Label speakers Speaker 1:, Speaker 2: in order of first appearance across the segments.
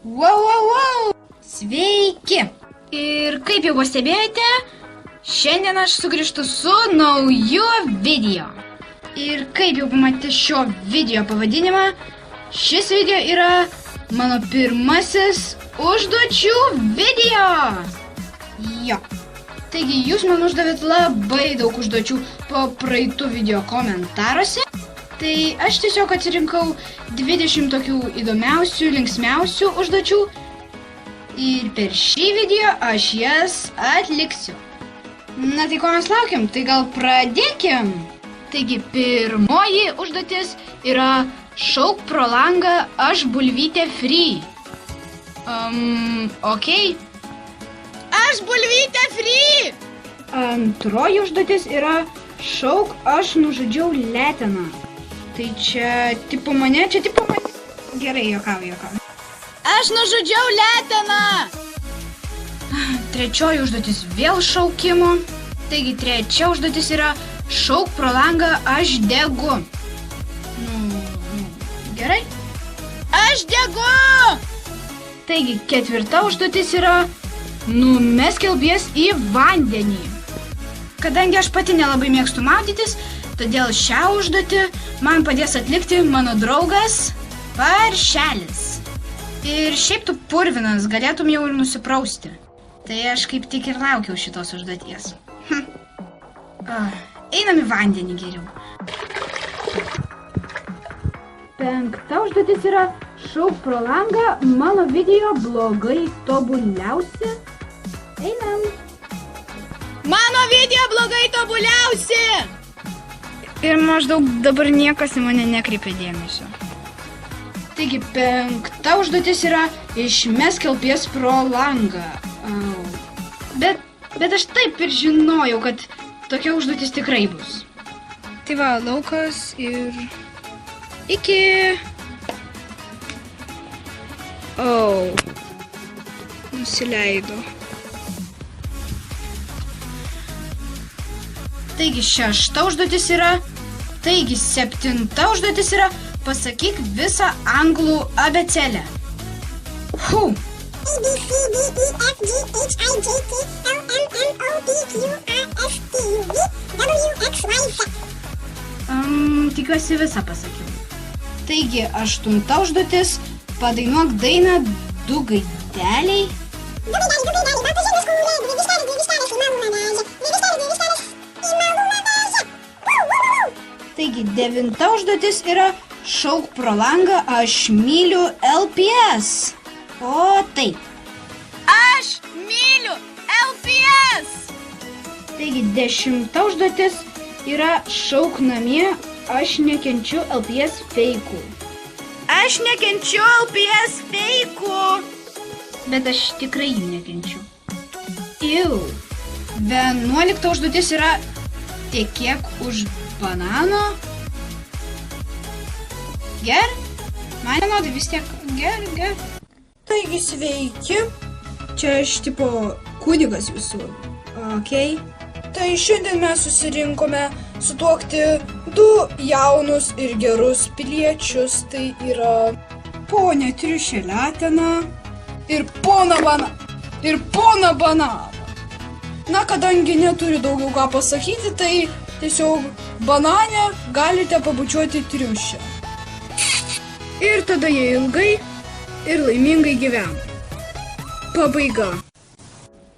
Speaker 1: Wow! Sveiki! Ir kaip jau pastebėjote, šiandien aš sugrįžtu su nauju video. Ir kaip jau pamatėte šio video pavadinimą, šis video yra mano pirmasis užduočių video. Jo. Taigi jūs man uždavėt labai daug užduočių po praeitų video komentaruose. Tai aš tiesiog atsirinkau 20 tokių įdomiausių, linksmiausių užduočių. Ir per šį video aš jas atliksiu. Na tai ko mes laukiam? Tai gal pradėkim? Taigi pirmoji užduotis yra šauk pro langą, aš bulvytė free. Okei. Aš bulvytė free! Antroji užduotis yra šauk, aš nužudžiau leteną. Tai čia tipo mane. Gerai, juokauju. Aš nužudžiau leteną! Trečioji užduotis vėl šaukimo. Taigi trečia užduotis yra šauk pro langą, aš degu. Gerai. Aš degu! Taigi ketvirta užduotis yra numesk kelbies į vandenį. Kadangi aš pati nelabai mėgstu maudytis, todėl šią užduotį man padės atlikti mano draugas Paršelis. Ir šiaip tu purvinas, galėtum jau ir nusiprausti. Tai aš kaip tik ir laukiau šitos užduoties. Einam į vandenį geriau. Penkta užduotis yra šauk pro langą, mano video blogai tobuliausi. Einam. Mano video blogai tobuliausi! Ir maždaug dabar niekas į mane nekreipia dėmesio. Taigi penkta užduotis yra išmesk kelpies pro langą. Bet aš taip ir žinojau, kad tokia užduotis tikrai bus. Tai va, laukas ir... Iki... Nusileido. Taigi šešta užduotis yra... Taigi septinta užduotis yra pasakyk visą anglų abėcėlę. Tikiuosi visą pasakiau. Taigi aštunta užduotis padainuok dainą du gaideliai. Taigi devinta užduotis yra šauk pro langą, aš myliu LPS. O taip. Aš myliu LPS. Taigi dešimta užduotis yra šauk namie, aš nekenčiu LPS feikų. Aš nekenčiu LPS feikų. Bet aš tikrai jų nekenčiu. 11 užduotis yra tekėk už banano. Ger? Man nenodai vis tiek ger. Taigi sveiki. Čia aš tipo kunigas visur. Okei. Tai šiandien mes susirinkome sutuokti du jaunus ir gerus piliečius. Tai yra ponę Triušę Leteną ir poną Bananą. Na, kadangi neturi daugiau ką pasakyti, tai tiesiog bananę galite pabučiuoti Triušę. Ir tada jie ilgai ir laimingai gyvena. Pabaiga.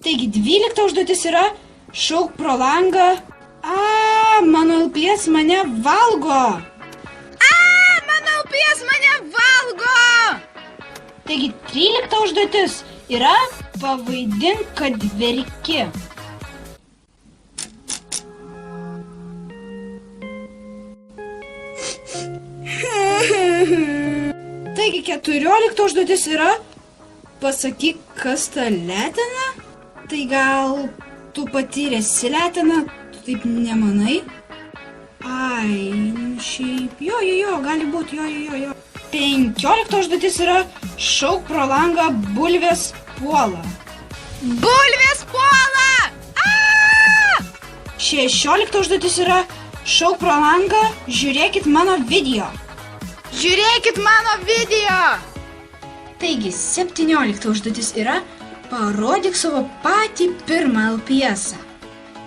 Speaker 1: Taigi 12 užduotis yra šauk pro langą. Mano LPS mane valgo. Mano LPS mane valgo. Taigi 13 užduotis yra pavaidink, kad verki. Taigi 14 užduotis yra pasakyk, kas ta letena. Tai gal tu patyrėsi leteną, tu taip nemanai? Šiaip, jo, gali būti, jo. 15 užduotis yra šauk pro langą, bulvės puola. Bulvės puola! 16 užduotis yra šauk pro langą, žiūrėkit mano video. Žiūrėkit mano video! Taigi, 17 užduotis yra parodyk savo patį pirmą LPS-ą.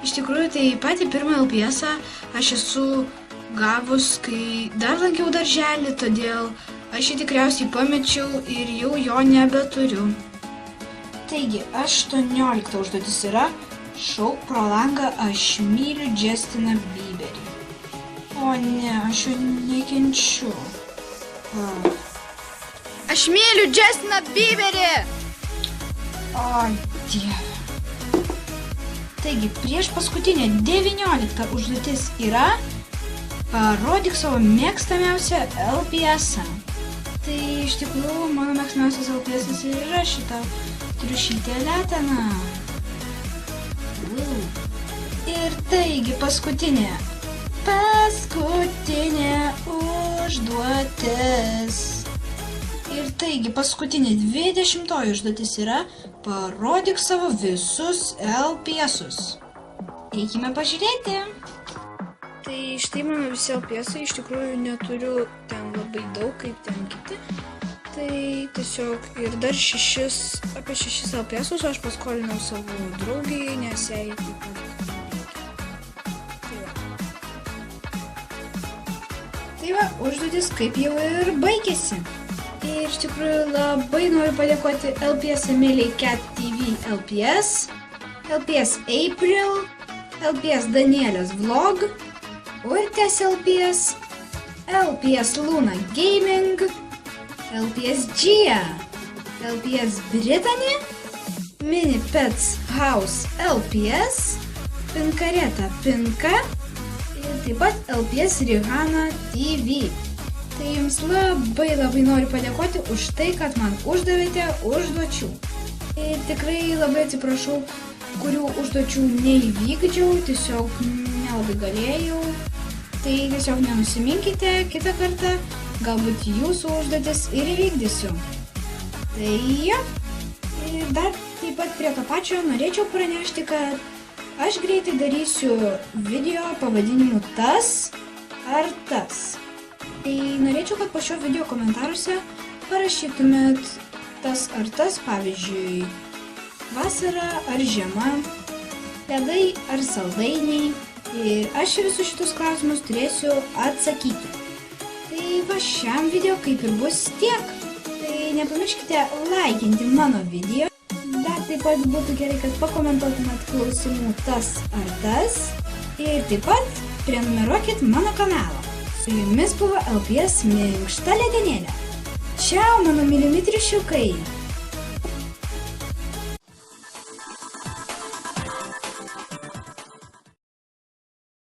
Speaker 1: Iš tikrųjų, tai patį pirmą LPS-ą aš esu gavus, kai dar lankiau darželį, todėl aš jį tikriausiai pamečiau ir jau jo nebeturiu. Taigi, 18 užduotis yra šauk pro langą, aš myliu Justiną Bieberį. O ne, aš jo nekenčiu. Aš myliu Justiną Bieberį! O, Dieve. Taigi, prieš paskutinę 19 užduotis yra parodyk savo mėgstamiausią LPS-ą. Tai iš tikrųjų mano mėgstamiausias LPS-as yra šita triušytė letena. Ir taigi paskutinė užduotis. Ir taigi paskutinė 20 užduotis yra parodyk savo visus LPS-us. Eikime pažiūrėti. Tai štai mano visi LPS-ai, iš tikrųjų neturiu ten labai daug kaip ten kiti. Tai tiesiog ir dar apie 6 LPS-us aš paskolinau savo draugiai, nes jai taip pat. Tai va, užduotis kaip jau ir baigėsi. Ir iš tikrųjų labai noriu padėkoti LPS Emiliai Cat TV LPS, LPS April, LPS Danielės Vlog, Urtės LPS, LPS Luna Gaming, LPS Gia, LPS Brittany, Mini Pets House LPS, Pinkareta Pinka ir taip pat LPS Rihanna TV. Tai jums labai noriu padėkoti už tai, kad man uždavėte užduočių. Ir tikrai labai atsiprašau, kurių užduočių neįvykdžiau, tiesiog nelabai galėjau. Tai tiesiog nenusiminkite, kitą kartą galbūt jūsų užduotis ir įvykdysiu. Tai jo. Ir dar taip pat prie to pačio norėčiau pranešti, kad aš greitai darysiu video pavadinimu tas ar tas. Tai norėčiau, kad po šio video komentaruose parašytumėt tas ar tas, pavyzdžiui, vasara ar žiema, ledai ar saldainiai. Ir aš visus šitus klausimus turėsiu atsakyti. Tai va šiam video kaip ir bus tiek. Tai nepamirškite laikinti mano video. Dar taip pat būtų gerai, kad pakomentuotumėt klausimų tas ar tas. Ir taip pat prenumeruokit mano kanalą. Su jumis buvo LPS Minkšta Letenėlė. Čiau, mano mylimi triušiukai!